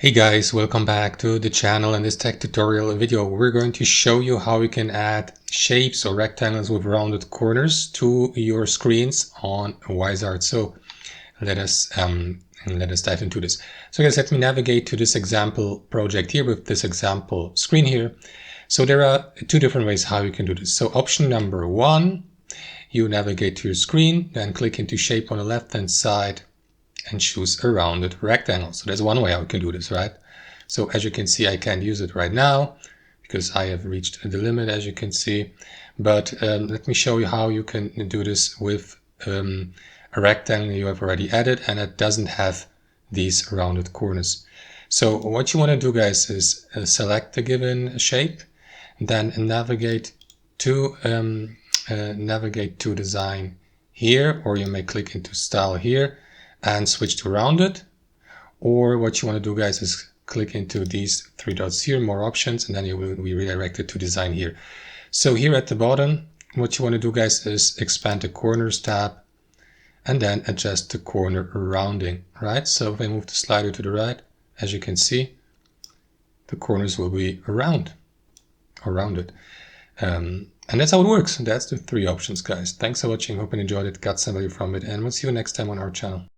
Hey guys, welcome back to the channel. In this tech tutorial video, we're going to show you how you can add shapes or rectangles with rounded corners to your screens on Uizard. So let us dive into this. So guys, let me navigate to this example project here with this example screen here. So there are two different ways how you can do this. So option number one, you navigate to your screen, then click into shape on the left hand side and choose a rounded rectangle. So there's one way how we can do this, right? So as you can see, I can't use it right now because I have reached the limit, as you can see. But let me show you how you can do this with a rectangle you have already added and it doesn't have these rounded corners. So what you want to do, guys, is select the given shape, then navigate to design here, or you may click into style here and switch to rounded. Or what you want to do, guys, is click into these three dots here, more options, and then you will be redirected to design here. So here at the bottom, what you want to do, guys, is expand the corners tab and then adjust the corner rounding, right? So if I move the slider to the right, as you can see, the corners will be round or rounded. And that's how it works. That's the three options, guys. Thanks for watching. Hope you enjoyed it, got some value from it, and we'll see you next time on our channel.